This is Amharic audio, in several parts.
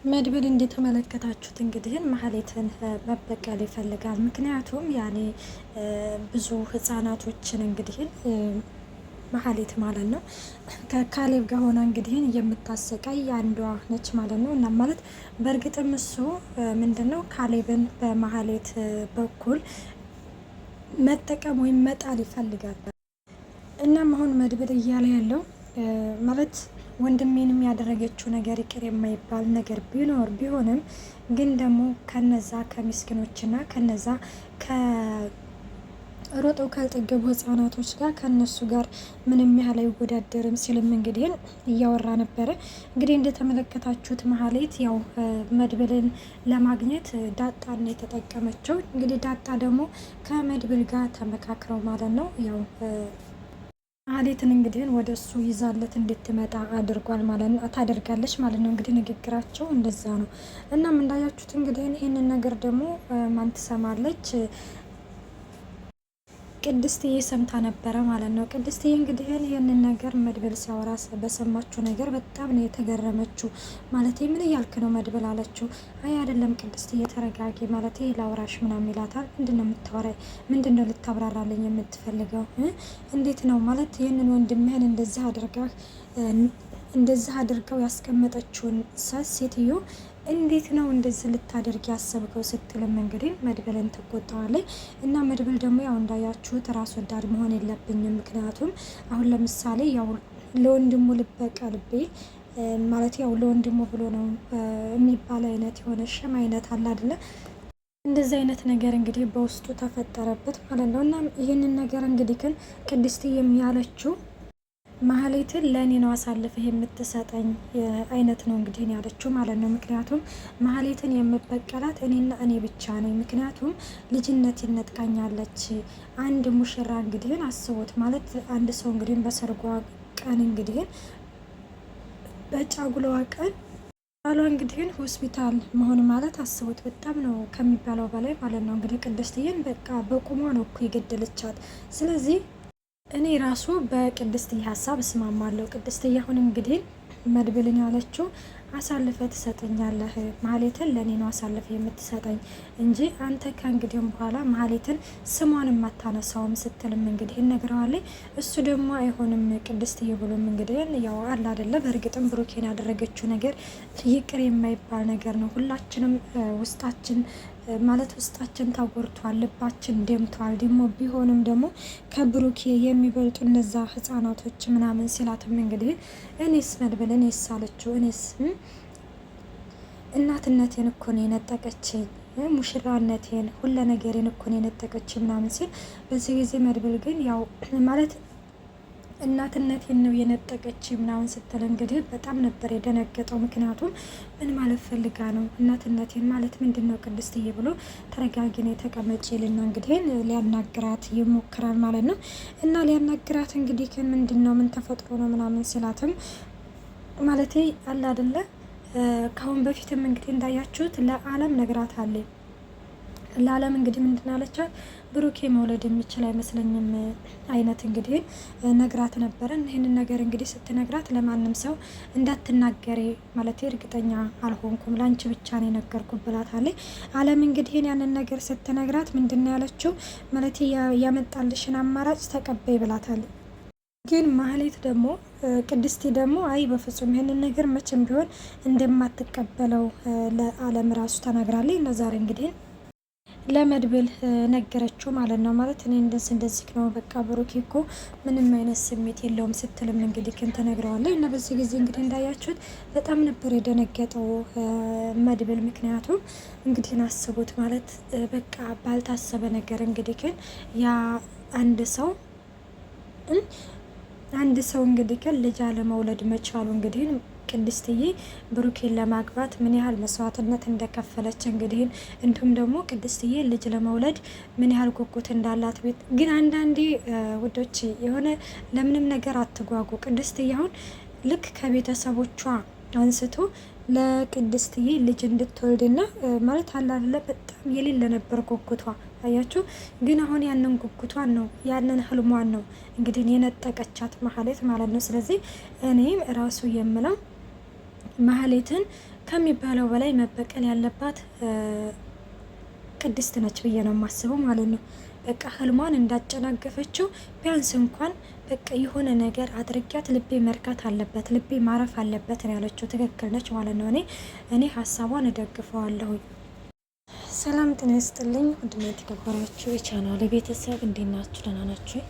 መድብል እንደተመለከታችሁት እንግዲህ ማህሌትን መበቀል ይፈልጋል። ምክንያቱም ያኔ ብዙ ህፃናቶችን እንግዲህ ማህሌት ማለት ነው ከካሌብ ጋር ሆና እንግዲህ የምታሰቃይ አንዷ ነች ማለት ነው። እና ማለት በእርግጥም እሱ ምንድነው ካሌብን በማህሌት በኩል መጠቀም ወይም መጣል ይፈልጋል። እናም አሁን መድብል እያለ ያለው ማለት ወንድሜንም ያደረገችው ነገር ይቅር የማይባል ነገር ቢሆንም ግን ደግሞ ከነዛ ከምስኪኖችና ከነዛ ሮጠው ካልጠገቡ ህጻናቶች ጋር ከነሱ ጋር ምንም ያህል አይወዳደርም ሲልም እንግዲህ እያወራ ነበረ። እንግዲህ እንደተመለከታችሁት ማህሌት ያው መድብልን ለማግኘት ዳጣን የተጠቀመችው። እንግዲህ ዳጣ ደግሞ ከመድብል ጋር ተመካክረው ማለት ነው ያው ማህሌትን እንግዲህ ወደ እሱ ይዛለት እንድትመጣ አድርጓል ማለት ነው ታደርጋለች ማለት ነው። እንግዲህ ንግግራቸው እንደዛ ነው። እናም እንዳያችሁት እንግዲህ ይህንን ነገር ደግሞ ማን ትሰማለች? ቅድስትዬ ሰምታ ነበረ ማለት ነው። ቅድስትዬ እንግዲህ ይህንን ነገር መድብል ሲያወራ በሰማችው ነገር በጣም ነው የተገረመችው። ማለት ምን እያልክ ነው መድብል አለችው። አይ አይደለም ቅድስትዬ ተረጋጊ፣ ማለት ላውራሽ ምናምን ይላታል። ምንድነው የምታወራኝ? ምንድነው ልታብራራልኝ የምትፈልገው? እንዴት ነው ማለት ይህንን ወንድምህን እንደዚህ አድርገው ያስቀመጠችውን ሴትዮ እንዴት ነው እንደዚህ ልታደርግ ያሰብከው? ስትልም እንግዲህ መድብልን ትቆጣዋለች። እና መድብል ደግሞ ያው እንዳያችሁት ራስ ወዳድ መሆን የለብኝም። ምክንያቱም አሁን ለምሳሌ ያው ለወንድሙ ልበቀልቤ ማለት ያው ለወንድሙ ብሎ ነው የሚባል አይነት የሆነ ሸም አይነት አለ አይደለ? እንደዚህ አይነት ነገር እንግዲህ በውስጡ ተፈጠረበት ማለት ነው። እና ይህንን ነገር እንግዲህ ግን ቅድስት የሚያለችው ማህሌትን ለእኔ ነው አሳልፈህ የምትሰጠኝ አይነት ነው እንግዲህ ያለችው ማለት ነው። ምክንያቱም ማህሌትን የምበቀላት እኔና እኔ ብቻ ነኝ። ምክንያቱም ልጅነት ይነጥቃኛለች። አንድ ሙሽራ እንግዲህ አስቦት ማለት አንድ ሰው እንግዲህ በሰርጓ ቀን እንግዲህ በጫጉላዋ ቀን ባሏ እንግዲህ ሆስፒታል መሆን ማለት አስቦት በጣም ነው ከሚባለው በላይ ማለት ነው። እንግዲህ ቅድስትዬን በቃ በቁሟ ነው እኮ የገደለቻት። ስለዚህ እኔ ራሱ በቅድስትዬ ሀሳብ እስማማለሁ። ቅድስትዬ አሁን እንግዲህ መድብልን ያለችው አሳልፈ ትሰጠኛለህ፣ ማህሌትን ለእኔ ነው አሳልፈ የምትሰጠኝ እንጂ አንተ ከእንግዲህም በኋላ ማህሌትን ስሟን የማታነሳውም ስትልም እንግዲህ እነግረዋለች። እሱ ደግሞ አይሆንም ቅድስትዬ ብሎም እንግዲህ ያው አለ አይደለ፣ በእርግጥም ብሩኬን ያደረገችው ነገር ይቅር የማይባል ነገር ነው። ሁላችንም ውስጣችን ማለት ውስጣችን ተጎድቷል፣ ልባችን ደምቷል። ደግሞ ቢሆንም ደግሞ ከብሩኬ የሚበልጡ እነዛ ህጻናቶች ምናምን ሲላትም እንግዲህ እኔስ መድብል እኔስ አለችው እኔስ እናትነቴን እኮ ነው የነጠቀችኝ፣ ሙሽራነቴን ሁለ ነገሬን እኮ ነው የነጠቀችኝ ምናምን ሲል በዚህ ጊዜ መድብል ግን ያው ማለት እናትነቴን ነው የነጠቀች ምናምን ስትል እንግዲህ በጣም ነበር የደነገጠው። ምክንያቱም ምን ማለት ፈልጋ ነው እናትነቴን ማለት ምንድን ነው ቅድስትዬ ብሎ ተረጋጊ ነው የተቀመጭ ልና እንግዲህ ሊያናግራት ይሞክራል ማለት ነው። እና ሊያናግራት እንግዲህ ምንድን ነው ምን ተፈጥሮ ነው ምናምን ሲላትም ማለት አለ አይደለ ካሁን በፊትም እንግዲህ እንዳያችሁት ለአለም ነግራት አለ ለአለም እንግዲህ ምንድን አለቻት ብሩኬ መውለድ የሚችል አይመስለኝም አይነት እንግዲህ ነግራት ነበረ። ይህንን ነገር እንግዲህ ስትነግራት ለማንም ሰው እንዳትናገሪ ማለት እርግጠኛ አልሆንኩም ላንቺ ብቻ ነው የነገርኩ ብላታለች። አለም እንግዲህ ያንን ነገር ስትነግራት ምንድን ያለችው ማለት ያመጣልሽን አማራጭ ተቀበይ ብላታለች። ግን ማህሌት ደግሞ ቅድስቲ ደግሞ አይ በፍጹም ይህንን ነገር መቼም ቢሆን እንደማትቀበለው ለአለም ራሱ ተናግራለች። እና ዛሬ እንግዲህ ለመድብል ነገረችው ማለት ነው። ማለት እኔ እንደዚህ ነው በቃ ብሩኬ እኮ ምንም አይነት ስሜት የለውም ስትልም እንግዲህ ግን ተነግረዋለች። እና በዚህ ጊዜ እንግዲህ እንዳያችሁት በጣም ነበር የደነገጠው መድብል። ምክንያቱም እንግዲህ አስቡት ማለት በቃ ባልታሰበ ነገር እንግዲህ ግን ያ አንድ ሰው እንግዲህ ግን ልጅ አለመውለድ መቻሉ እንግዲህ ቅድስትዬ ብሩኬን ለማግባት ምን ያህል መስዋዕትነት እንደከፈለች እንግዲህ እንዲሁም ደግሞ ቅድስትዬ ልጅ ለመውለድ ምን ያህል ጉጉት እንዳላት ቤት ግን አንዳንዴ ውዶች የሆነ ለምንም ነገር አትጓጉ። ቅድስትዬ አሁን ልክ ከቤተሰቦቿ አንስቶ ለቅድስትዬ ልጅ እንድትወልድና ማለት አላለ በጣም የሌለ ነበር ጉጉቷ። አያችሁ ግን አሁን ያንን ጉጉቷን ነው ያንን ህልሟን ነው እንግዲህ የነጠቀቻት ማህሌት ማለት ነው። ስለዚህ እኔም ራሱ የምለው ማህሌትን ከሚባለው በላይ መበቀል ያለባት ቅድስት ነች ብዬ ነው የማስበው ማለት ነው። በቃ ህልሟን እንዳጨናገፈችው ቢያንስ እንኳን በቃ የሆነ ነገር አድርጊያት ልቤ መርካት አለበት፣ ልቤ ማረፍ አለበት ነው ያለችው። ትክክል ነች ማለት ነው። እኔ ሀሳቧን እደግፈዋለሁኝ። ሰላም ጤና ይስጥልኝ። ውድና የተከበራችሁ የቻናሌ ቤተሰብ እንዴት ናችሁ? ደህና ናችሁ?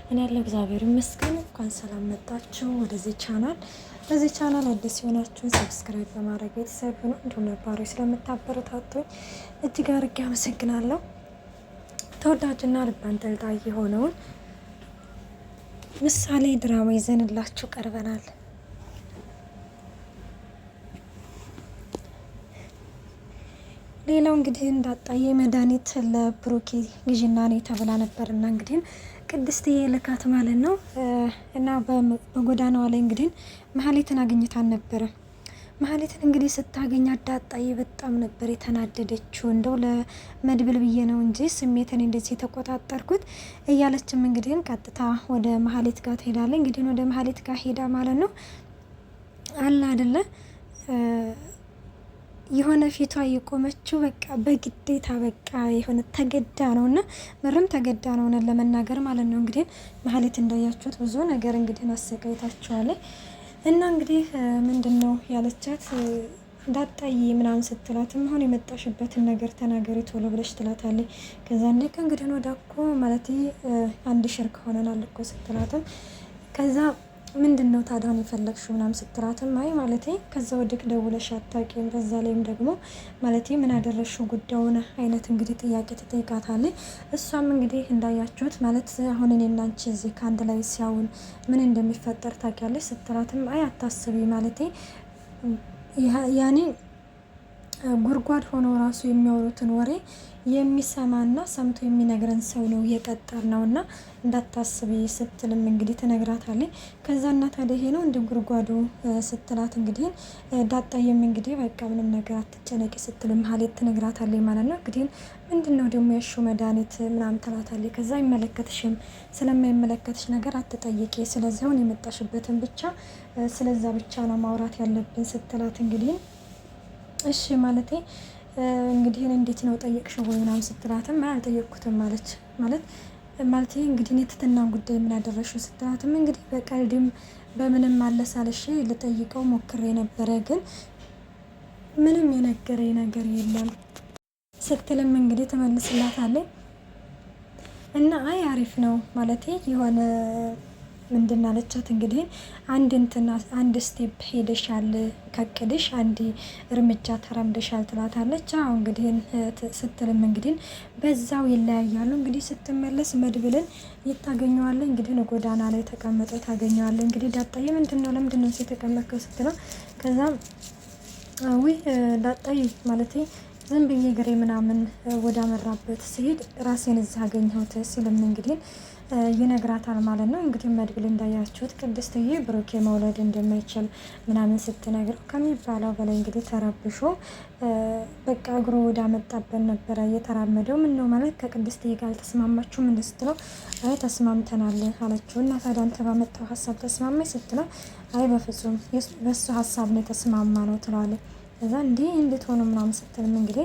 እኔ ያለው እግዚአብሔር ይመስገን። እንኳን ሰላም መጣችሁ ወደዚህ ቻናል። በዚህ ቻናል አዲስ የሆናችሁ ሰብስክራይብ በማድረግ ቤተሰብ ሁኑ። እንዲሁም ነባሮች ስለምታበረታቱኝ እጅግ አድርጌ አመሰግናለሁ። ተወዳጅና ልብ አንጠልጣይ የሆነውን ምሳሌ ድራማ ይዘንላችሁ ቀርበናል። ሌላው እንግዲህ እንዳጣዬ መድኃኒት ለብሩኬ ግዢና ነይ ተብላ ነበርና እንግዲህ ቅድስትዬ ልካት ማለት ነው። እና በጎዳናዋ ላይ እንግዲህ መሀሌትን አግኝታን ነበረ። መሀሌትን እንግዲህ ስታገኛት ዳጣዬ በጣም ነበር የተናደደችው። እንደው ለመድብል ብዬ ነው እንጂ ስሜትን እንደዚህ የተቆጣጠርኩት እያለችም እንግዲህ ቀጥታ ወደ መሀሌት ጋር ትሄዳለች። እንግዲህ ወደ መሀሌት ጋር ሄዳ ማለት ነው አለ አይደለ የሆነ ፊቷ የቆመችው በቃ በግዴታ በቃ የሆነ ተገዳ ነው እና ምርም ተገዳ ነው ለመናገር ማለት ነው። እንግዲህ መሀሌት እንዳያችሁት ብዙ ነገር እንግዲህ አሰቃይታችኋለች። እና እንግዲህ ምንድን ነው ያለቻት ዳጣዬ ምናምን ስትላትም አሁን የመጣሽበትን ነገር ተናገሪ ቶሎ ብለሽ ትላታለች። ከዛ እንደ ከእንግዲህ ወደ እኮ ማለት አንድ ሽር ከሆነናል እኮ ስትላትም ከዛ ምንድን ነው ታዲያን የፈለግሽው ምናምን ስትላትም አይ ማለት ከዛ ወድቅ ደውለሽ አታውቂም፣ በዛ ላይም ደግሞ ማለት ምን አደረሽው ጉዳዩን አይነት እንግዲህ ጥያቄ ትጠይቃታለች። እሷም እንግዲህ እንዳያችሁት ማለት አሁን እኔና አንቺ እዚህ ከአንድ ላይ ሲያውን ምን እንደሚፈጠር ታውቂያለሽ ስትላትም አይ አታስቢ ማለት ያኔ ጉድጓድ ሆኖ ራሱ የሚያወሩትን ወሬ የሚሰማና ሰምቶ የሚነግረን ሰው ነው የቀጠር ነው እና እንዳታስቢ ስትልም እንግዲህ ትነግራታለች። ከዛ እና ታዲያ ይሄ ነው እንደ ጉድጓዱ ስትላት እንግዲህ ዳጣዬም እንግዲህ በቃ ምንም ነገር አትጨነቂ ስትልም መሀሌት ትነግራታለች ማለት ነው። እንግዲህ ምንድን ነው ደግሞ ያልሺው መድኃኒት ምናምን ትላታለች። ከዛ አይመለከትሽም፣ ስለማይመለከትሽ ነገር አትጠይቂ፣ ስለዚህ አሁን የመጣሽበትን ብቻ ስለዛ ብቻ ነው ማውራት ያለብን ስትላት እንግዲህ እሺ ማለት እንግዲህ እንዴት ነው ጠየቅሽው ወይ ምናምን ስትላትም አልጠየቅኩትም ማለች ማለት እንግዲህ የትትናን ጉዳይ ምን ያደረሽው ስትላትም እንግዲህ በቀልድም በምንም አለሳለሽ ልጠይቀው ሞክሬ ነበረ ግን ምንም የነገረኝ ነገር የለም ስትልም እንግዲህ ትመልስላታለች። እና አይ አሪፍ ነው ማለት የሆነ ምንድን አለቻት እንግዲህ አንድ ስቴፕ ሄደሻል ከቅድሽ አንድ እርምጃ ተራምደሻል ትላታለች። አሁ እንግዲህ ስትልም እንግዲህ በዛው ይለያያሉ። እንግዲህ ስትመለስ መድብልን ይታገኘዋለ እንግዲህ ጎዳና ላይ ተቀመጠ ታገኘዋለ። እንግዲህ ዳጣዬ ምንድን ነው ለምንድን ነው የተቀመጥከው ስትለው ከዛ ዳጣዬ ማለት ዝም ብዬ ግሬ ምናምን ወደ አመራበት ሲሄድ ራሴን እዛ አገኘሁት ሲልም እንግዲህ ይነግራታል ማለት ነው። እንግዲህ መድብል እንዳያችሁት ቅድስትዬ ብሩኬ መውለድ እንደማይችል ምናምን ስትነግረው ከሚባለው በላይ እንግዲህ ተረብሾ በቃ እግሩ ወደ አመጣበት ነበረ እየተራመደው። ምን ነው ማለት ከቅድስትዬ ጋር አልተስማማችሁ ምን ስትለው አይ ተስማምተናል አለችው። እና ታዲያ አንተ ባመጣው ሀሳብ ተስማማኝ ስትለው አይ በፍጹም በሱ ሀሳብ ነው የተስማማ ነው ትለዋለች። ከዛ እንዲህ እንድትሆኑ ምናምን ስትልም እንግዲህ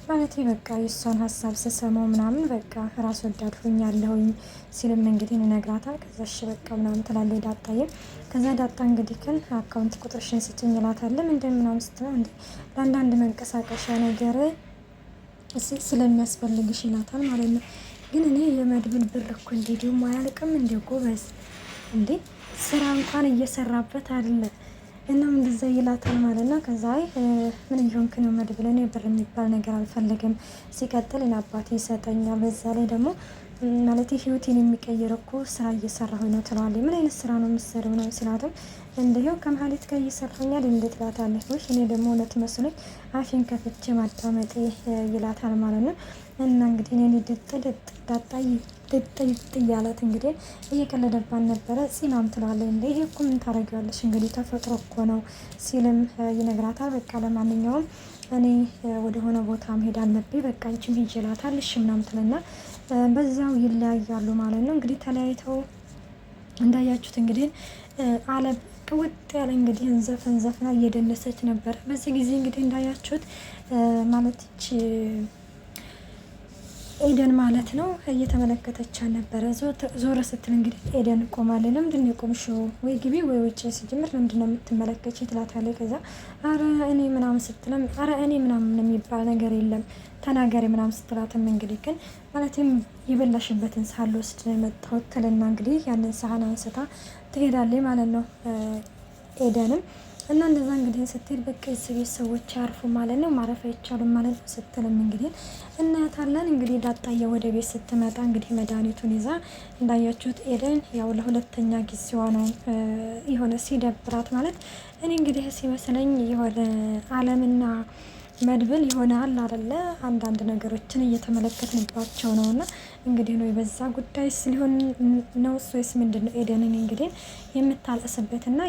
ማለት በቃ የእሷን ሀሳብ ስሰማው ምናምን በቃ ራስ ወዳድ ሆኛለሁኝ ሲልም እንግዲህ ይነግራታል። ከዛ እሺ በቃ ምናምን ትላለች ዳጣዬ። ከዛ ዳጣ እንግዲህ ግን አካውንት ቁጥርሽን ስጭኝ ይላታል። ምንድን ምናምን ስትለው እንዲ ለአንዳንድ መንቀሳቀሻ ነገር ስለሚያስፈልግሽ ይላታል ማለት ነው። ግን እኔ የመድብል ብር እኮ እንዲ ደግሞ አያልቅም እንዲ ጎበዝ እንዲ ስራ እንኳን እየሰራበት አለ እናም እንደዛ ይላታል ማለት ነው። ከዛ ምን እየሆንክ ነው መድብል? እኔ ብር የሚባል ነገር አልፈልግም። ሲቀጥል አባቴ ይሰጠኛል። በዛ ላይ ደግሞ ማለት ህይወቴን የሚቀይር እኮ ስራ እየሰራሁኝ ነው ትለዋለች። ምን አይነት ስራ ነው የምትሰሪው ነው ሲላትም እንደው ከመሀሌት ጋር እየሰራኛል እንዴት ትላታለች። ወይ እኔ ደግሞ እውነት መስሎኝ አፌን ከፍቼ ማዳመጤ ይላታል ማለት ነው። እና እንግዲህ እኔ ዳጣዬ ጥጥ እያላት እንግዲህ እየቀለደባን ነበረ። ፂናም ትላለች እንደ ይሄ እኮ ምን ታደርጊዋለሽ እንግዲህ ተፈጥሮ እኮ ነው ሲልም ይነግራታል። በቃ ለማንኛውም እኔ ወደ ሆነ ቦታ መሄድ አለብኝ በቃ አንቺም ሂጂ ይላታል። እሺ ምናምን ትልና በዛው ይለያያሉ ማለት ነው። እንግዲህ ተለያይተው እንዳያችሁት እንግዲህ ቅውጥ ያለ እንግዲህ ዘፈና እየደነሰች ነበር። በዚህ ጊዜ እንግዲህ እንዳያችሁት ማለት ኤደን ማለት ነው እየተመለከተች ነበረ። ዞር ስትል እንግዲህ ኤደን ቆማለች። ለምንድን ነው የቆምሽው? ወይ ግቢ ወይ ውጭ፣ ሲጀምር ለምንድን ነው የምትመለከች ትላታለች። ከዛ አረ እኔ ምናምን ስትለም አረ እኔ ምናምን የሚባል ነገር የለም ተናገሪ ምናምን ስትላትም እንግዲህ ግን ማለትም የበላሽበትን ሳህን ልወስድ ነው የመጣሁት ትልና እንግዲህ ያንን ሳህን አንስታ ትሄዳለች ማለት ነው ኤደንም እና እንደዛ እንግዲህ ስትሄድ በቃ የቤት ሰዎች ያርፉ ማለት ነው፣ ማረፍ አይቻሉም ማለት ነው ስትልም እንግዲህ እናያታለን። እንግዲህ ዳጣዬ ወደ ቤት ስትመጣ እንግዲህ መድኃኒቱን ይዛ እንዳያችሁት ኤደን ያው ለሁለተኛ ጊዜዋ ነው የሆነ ሲደብራት ማለት እኔ እንግዲህ ሲመስለኝ የሆነ አለምና መድብል ይሆናል አይደለ? አንዳንድ ነገሮችን እየተመለከትንባቸው ነው እና እንግዲህ ነው በዛ ጉዳይ ሊሆን ነው ወይስ ምንድን ነው? ኤደንን እንግዲህ የምታለቅስበትና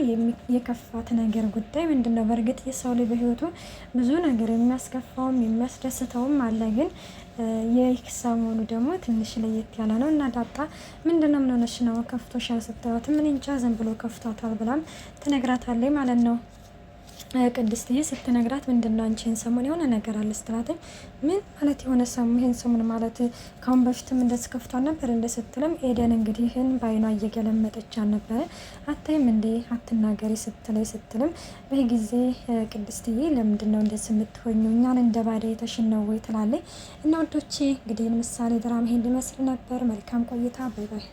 የከፋት ነገር ጉዳይ ምንድን ነው? በእርግጥ የሰው ልጅ በህይወቱ ብዙ ነገር የሚያስከፋውም የሚያስደስተውም አለ። ግን የሰሞኑ ደግሞ ትንሽ ለየት ያለ ነው እና ዳጣ ምንድን ነው ምን ሆነሽ ነው ከፍቶሻል ስትላት ምን እንጃ ዝም ብሎ ከፍቷታል ብላም ትነግራታለች ማለት ነው። ቅድስትዬ ስትነግራት ምንድን ነው አንቺን ሰሞን የሆነ ነገር አለ ስትላት ምን ማለት የሆነ ይህን ሰሞን ማለት ካሁን በፊትም እንደዚህ ከፍቷል ነበር እንደ ስትልም ኤደን እንግዲህ ይህን በአይኗ እየገለመጠች አልነበረ አታይም እንዴ አትናገሪ ስትልም በዚህ ጊዜ ቅድስትዬ ለምንድን ነው እንደዚህ የምትሆኙ እኛን እንደ ባዳ የተሽን ነው ወይ ትላለች። እና ወዶቼ እንግዲህ ምሳሌ ድራማ ይሄን ሊመስል ነበር። መልካም ቆይታ። ባይ ባይ።